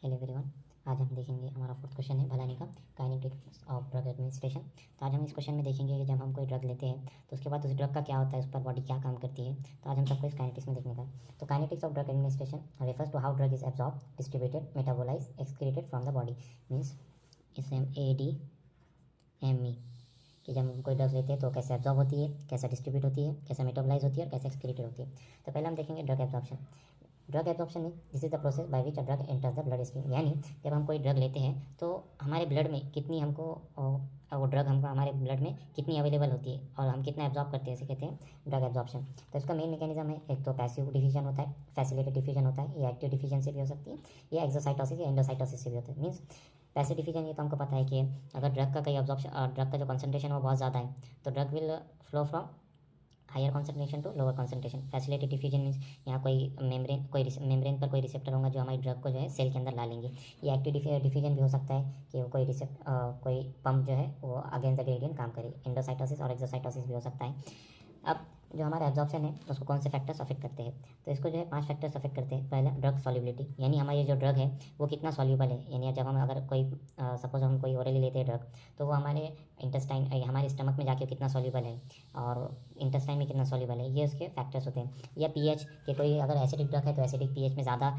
Hello everyone. आज हम देखेंगे, हमारा फोर्थ क्वेश्चन है भलानी का काइनेटिक्स ऑफ ड्रग एडमिनिस्ट्रेशन। तो आज हम इस क्वेश्चन में देखेंगे कि जब हम कोई ड्रग लेते हैं तो उसके बाद उस ड्रग का क्या होता है, उस पर बॉडी क्या काम करती है। तो आज हम सबको इस काइनेटिक्स में देखने का है। तो kinetics of drug administration refers to how drug is absorb, distributed, metabolize, excreted from the body. Means इसे हम ADME कि जब हम कोई ड्रग लेते हैं तो कैसे एब्जॉर्ब होती है, कैसे डिस्ट्रीब्यूट होती है, कैसे मेटाबोलाइज होती है और कैसे एक्सक्रीटेड होती है। तो पहले हम देखेंगे ड्रग एब्जॉर्प्शन। ड्रग एब्जॉर्प्शन में this is the process by which a drug enters the blood stream. यानी जब हम कोई ड्रग लेते हैं तो हमारे ब्लड में कितनी हमको वो ड्रग हमको हमारे ब्लड में कितनी अवेलेबल होती है और हम कितना एब्जॉर्ब करते हैं, इसे कहते हैं ड्रग एब्जॉर्प्शन। तो इसका मेन मैकेनिज्म है, एक तो पैसिव डिफिजन होता है, फैसिलिटेटेड डिफिजन होता है, ये एक्टिव डिफिजन से भी हो सकती है, या एक्सोसाइटोसिस या एंडोसाइटोसिस से भी होता है। मीन्स पैसिव डिफिजन ये तो हमको पता है कि अगर ड्रग का कहीं एब्जॉर्प्शन, ड्रग का जो कंसंट्रेशन वो बहुत ज़्यादा है तो drug will flow from higher concentration to lower concentration. Facilitated diffusion means यहाँ कोई मेम्ब्रेन पर कोई रिसेप्टर होगा जो हमारी ड्रग को जो है सेल के अंदर ला लेंगे। ये एक्टिव डिफिजन भी हो सकता है कि वो कोई पंप जो है वो अगेंस्ट द ग्रेडियंट काम करे। एंडोसाइटोसिस और एक्सोसाइटोसिस भी हो सकता है। अब जो हमारा एब्जॉर्प्शन है उसको कौन से फैक्टर्स अफेक्ट करते हैं, तो इसको जो है 5 फैक्टर्स अफेक्ट करते हैं। पहला ड्रग सॉल्युबिलिटी, यानी हमारी जो ड्रग है वो कितना सॉल्यूबल है। यानी जब हम अगर कोई सपोज हम कोई ओरली लेते हैं ड्रग तो वो हमारे इंटेस्टाइन हमारे स्टमक में जाके कितना सॉल्यूबल है और इंटेस्टाइन में कितना सॉल्यूबल है, ये उसके फैक्टर्स होते हैं। या पीएच कि कोई अगर एसिडिक ड्रग है तो एसिडिक पीएच में ज़्यादा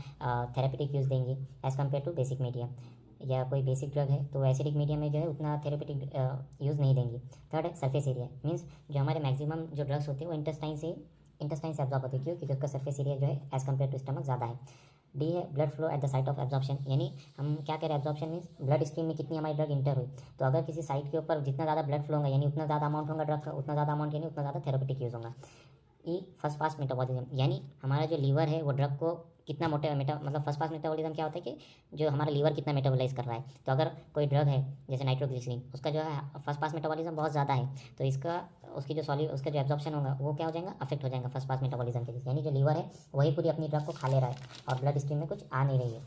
थेरेपेटिक यूज़ देंगे as compare to basic medium. या कोई बेसिक ड्रग है तो एसिडिक मीडियम में जो है उतना थेरेपेटिक यूज़ नहीं देंगी। थर्ड है सरफेस एरिया, मीन्स जो हमारे मैक्सिमम जो ड्रग्स होते हैं वो इंटेस्टाइन से एब्जॉर्ब होते हैं। क्यों? क्योंकि उसका सरफेस एरिया जो है एज़ कम्पेयर टू स्टमक ज़्यादा है। डी है blood flow at the site of absorption, यानी हम क्या करें, एब्जॉर्प्शन मीन्स ब्लड स्ट्रीम में कितनी हमारी ड्रग इंटर हुई। तो अगर किसी साइट के ऊपर जितना ज़्यादा ब्लड फ्लो होगा यानी उतना ज़्यादा अमाउंट होगा ड्रग का, उतना ज़्यादा अमाउंट यानी उतना ज़्यादा थेरेपेटिक यूज़ होगा। ई फर्स्ट पास मेटाबॉलिज्म, यानी हमारा जो लीवर है वो ड्रग को कितना मतलब फर्स्ट पास मेटाबॉलिज्म क्या होता है कि जो हमारा लीवर कितना मेटाबोलाइज कर रहा है। तो अगर कोई ड्रग है जैसे नाइट्रोग्लिसरीन, उसका जो है फर्स्ट पास मेटाबॉलिज्म बहुत ज़्यादा है तो उसका जो एब्जॉर्प्शन होगा वो क्या हो जाएगा, अफेक्ट हो जाएगा फर्स्ट पास मेटाबॉलिज्म के लिए। यानी जो लीवर है वही पूरी अपनी ड्रग को खा ले रहा है और ब्लड स्ट्रीम में कुछ आ नहीं रही है।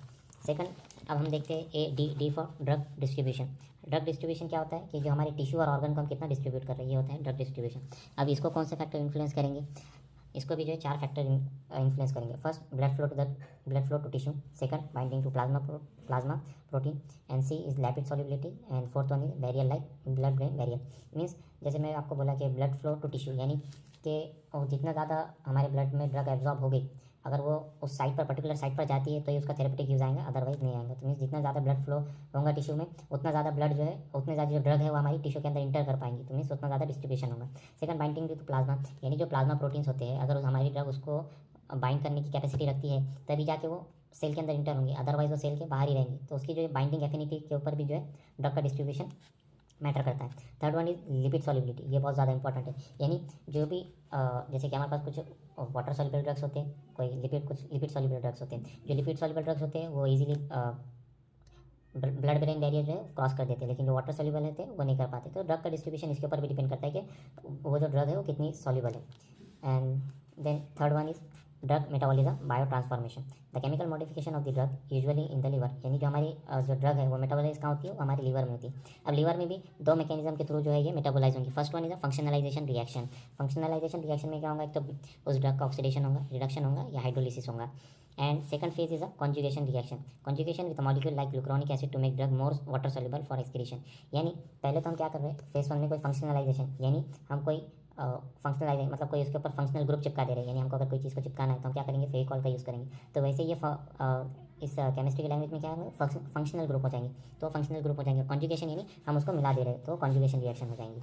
सेकंड, अब हम देखते हैं D for drug distribution. Drug distribution क्या होता है कि जो हमारे टिश्यू और ऑर्गन को हम कितना डिस्ट्रीब्यूट कर रहे हैं, ये होता है ड्रग डिस्ट्रीब्यूशन। अब इसको कौन से फैक्टर इन्फ्लुएंस करेंगे, इसको भी जो है 4 फैक्टर इन्फ्लुएंस करेंगे। First blood flow to tissue, second binding to plasma protein, and C is lipid solubility, and fourth one is barrier like blood brain barrier. Means जैसे मैं आपको बोला कि ब्लड फ्लो टू टिश्यू यानी कि जितना ज़्यादा हमारे ब्लड में ड्रग एब्जॉर्ब हो गई अगर वो उस साइट पर पर्टिकुलर साइट पर जाती है तो ये उसका थेरेपेटिक यूज़ आएगा, अदरवाइज नहीं आएगा। तो मीन्स जितना ज़्यादा ब्लड फ्लो होगा टिश्यू में उतना ज़्यादा ब्लड जो है उतने ज़्यादा जो ड्रग है वो हमारी टिश्यू के अंदर इंटर कर पाएंगी, तो मीन्स उतना ज़्यादा डिस्ट्रीब्यूशन होगा। सेकंड बाइंडिंग टू प्लाज्मा, यानी जो प्लाज्मा प्रोटीन्स होते हैं अगर हमारी ड्रग उसको बाइंड करने की कैपेसिटी रखती है तभी जाके वो सेल के अंदर इंटर होंगी, अदरवाइज वो सेल के बाहर ही रहेंगी। तो उसकी जो बाइंडिंग एफिनिटी के ऊपर भी जो है ड्रग का डिस्ट्रीब्यूशन मैटर करता है। Third one is lipid solubility, ये बहुत ज़्यादा इंपॉर्टेंट है। यानी जो भी जैसे कि हमारे पास कुछ वाटर सॉल्युबल ड्रग्स होते हैं, कुछ लिपिड सॉल्युबल ड्रग्स होते हैं। जो लिपिड सॉल्युबल ड्रग्स होते हैं वो इजीली ब्लड ब्रेन बैरियर जो है क्रॉस कर देते हैं, लेकिन जो वाटर सॉल्युबल होते हैं वो नहीं कर पाते। तो ड्रग का डिस्ट्रीब्यूशन इसके ऊपर भी डिपेंड करता है कि वो जो ड्रग है वो कितनी सॉल्युबल है। And then third one is drug metabolism bio transformation, the chemical modification of the drug usually in the liver, यानी जो हमारी जो ड्रग है वो मेटाबोलाइज कहाँ होती है, वो हमारे लीवर में होती है। अब लीवर में भी 2 मैकेनिज्म के थ्रू जो है ये मेटाबोलाइज होंगी। First one is a functionalisation reaction. Functionalisation reaction में क्या होगा, एक तो उस ड्रग का ऑक्सीडेशन होगा, रिडक्शन होगा या हाइड्रोलिसिस होगा। And second phase is a conjugation reaction, conjugation with molecule like glucuronic acid to make drug more water soluble for excretion. यानी पहले तो हम क्या कर रहे हैं, फेज 1 में कोई फंक्शनलाइजेशन यानी हम कोई फंक्शनलाइजेशन मतलब कोई उसके ऊपर फंक्शनल ग्रुप चिपका दे रहे हैं, यानी हमको अगर कोई चीज़ को चिपकाना है तो हम क्या करेंगे, फेविकॉल का यूज़ करेंगे। तो वैसे ये इस केमिस्ट्री की लैंग्वेज में क्या है, फंक्शनल ग्रुप हो जाएंगे, तो फंक्शनल ग्रुप हो जाएंगे। कॉन्जुगेशन यानी हम उसको मिला दे रहे हैं तो कॉन्जुगेशन रिएक्शन हो जाएंगी।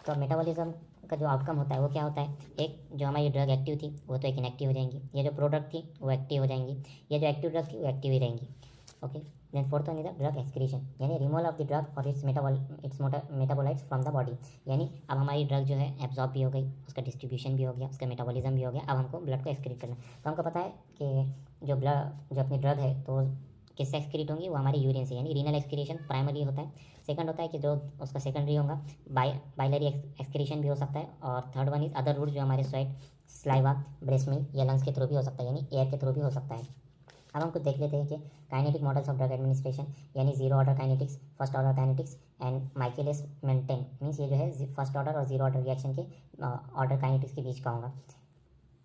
तो मेटाबॉलिज्म का जो आउटकम होता है वो क्या होता है, एक जो हमारी ड्रग एक्टिव थी वो तो एक इनएक्टिव हो जाएंगी, ये जो प्रोडक्ट थी वो एक्टिव हो जाएंगी, ये जो एक्टिव ड्रग थी वो एक्टिव ही रहेंगी। Okay, then fourth one is the drug excretion, यानी रिमूवल ऑफ द ड्रग और its metabolites from the body. यानी अब हमारी ड्रग जो है एब्जॉर्ब भी हो गई, उसका डिस्ट्रीब्यूशन भी हो गया, उसका मेटाबॉलिज्म भी हो गया, अब हमको ब्लड को एक्सक्रीट करना है। तो हमको पता है कि जो अपनी ड्रग है तो किससे एक्सक्रीट होंगी, वो हमारी यूरिन से, यानी रीनल एक्सक्रीशन प्राइमरी होता है। सेकंड होता है कि जो उसका सेकेंडरी होगा बाइलरी एक्सक्रीशन भी हो सकता है। और third one is other route, जो हमारे स्वेट, स्लाइवा, ब्रेस्ट मिल्क या लंग्स के थ्रू भी हो सकता है, यानी एयर के थ्रू भी हो सकता है। अब हम कुछ देख लेते हैं कि kinetic models of drug administration, यानी zero order kinetics, first order kinetics and Michaelis Menten. Means ये जो है फर्स्ट ऑर्डर और जीरो ऑर्डर रिएक्शन के ऑर्डर काइनेटिक्स के बीच का होगा।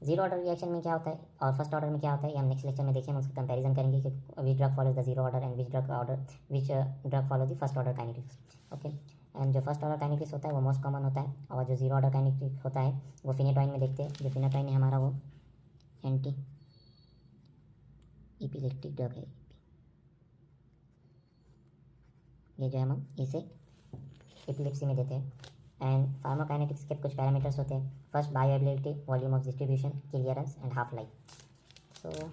जीरो ऑर्डर रिएक्शन में क्या होता है और फर्स्ट ऑर्डर में क्या होता है, ये हम नेक्स्ट लेक्चर में देखें, हम उसका कंपैरिजन करेंगे कि which drug follows the zero order and which drug follow the first order kinetics. Okay, and जो फर्स्ट ऑर्डर काइनेटिक्स होता है वो मोस्ट कॉमन होता है, और जो जीरो ऑर्डर काइनेटिक्स होता है वो फिनेटोइन में देखते हैं। जो फिनेटोइन है हमारा वो एंटी इपिलेप्टिक ड्रग है। ये जो है हम इसे एपिलेप्सी में देते हैं। एंड फार्माकाइनेटिक्स के कुछ पैरामीटर्स होते हैं। First, bioavailability, volume of distribution, clearance and half life. So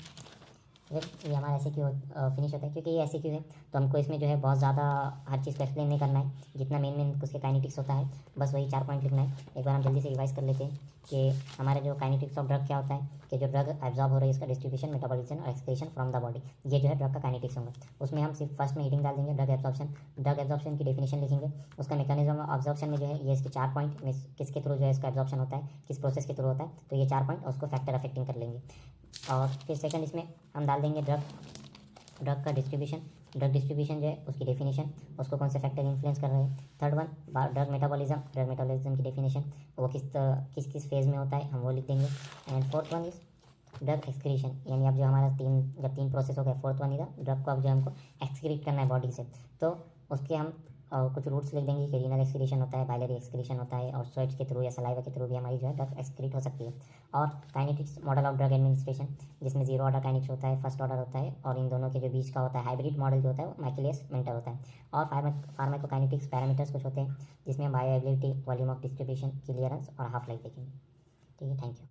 ये हमारा ऐसे क्यों फिनिश होता है, क्योंकि ये ऐसे क्यों है, तो हमको इसमें जो है बहुत ज़्यादा हर चीज़ को एक्सप्लेन नहीं करना है। जितना मेन उसके काइनेटिक्स होता है बस वही 4 पॉइंट लिखना है। एक बार हम जल्दी से रिवाइज कर लेते हैं कि हमारे जो काइनेटिक्स ऑफ ड्रग क्या होता है, कि जो ड्रग एब्जॉर्ब हो रही है इसका डिस्ट्रीब्यूशन, मेटाबॉलिज्म और एक्सक्रीशन फ्रॉम द बॉडी, ये जो है ड्रग का काइनेटिक्स होगा। उसमें हम सिर्फ फर्स्ट में हीडिंग डाल देंगे, ड्रग एब्जॉर्प्शन की डेफिनेशन लिखेंगे, उसका मैकेनिज्म ऑफ एब्जॉर्प्शन में जो है ये इसके 4 पॉइंट में किसके थ्रू जो है इसका एब्जॉर्प्शन होता है, किस प्रोसेस के थ्रू होता है, तो ये 4 पॉइंट और उसको फैक्टर अफेक्टिंग कर लेंगे। और फिर सेकंड इसमें हम डाल देंगे ड्रग का डिस्ट्रीब्यूशन, ड्रग डिस्ट्रीब्यूशन जो है उसकी डेफिनेशन, उसको कौन से फैक्टर इन्फ्लुएंस कर रहे हैं। थर्ड वन, ड्रग मेटाबॉलिज्म की डेफिनेशन, वो किस फेज़ में होता है हम वो लिख देंगे। And fourth one is drug excretion, यानी अब जो हमारा जब तीन प्रोसेस हो गया, फोर्थ वन इधर ड्रग को अब जो हमको एक्सक्रीट करना है बॉडी से, तो उसके हम कुछ रूट्स लिख देंगे कि रीनल एक्सक्रीशन होता है, बाइलरी एक्सक्रीशन होता है, और स्वेट्स के थ्रू या सलाइवा के थ्रू भी हमारी जो है ड्रग एक्सक्रीट हो सकती है। और kinetics model of drug administration, जिसमें जीरो ऑर्डर काइनेटिक्स होता है, फर्स्ट ऑर्डर होता है, और इन दोनों के जो बीच का होता है हाइब्रिड मॉडल जो होता है वो माइकेलियस मेंटर होता है। और फार्माकोकाइनेटिक्स पैरामीटर्स कुछ होते हैं, जिसमें bioavailability, volume of distribution, clearance और हाफ लाइफ देखेंगे। ठीक है, थैंक यू।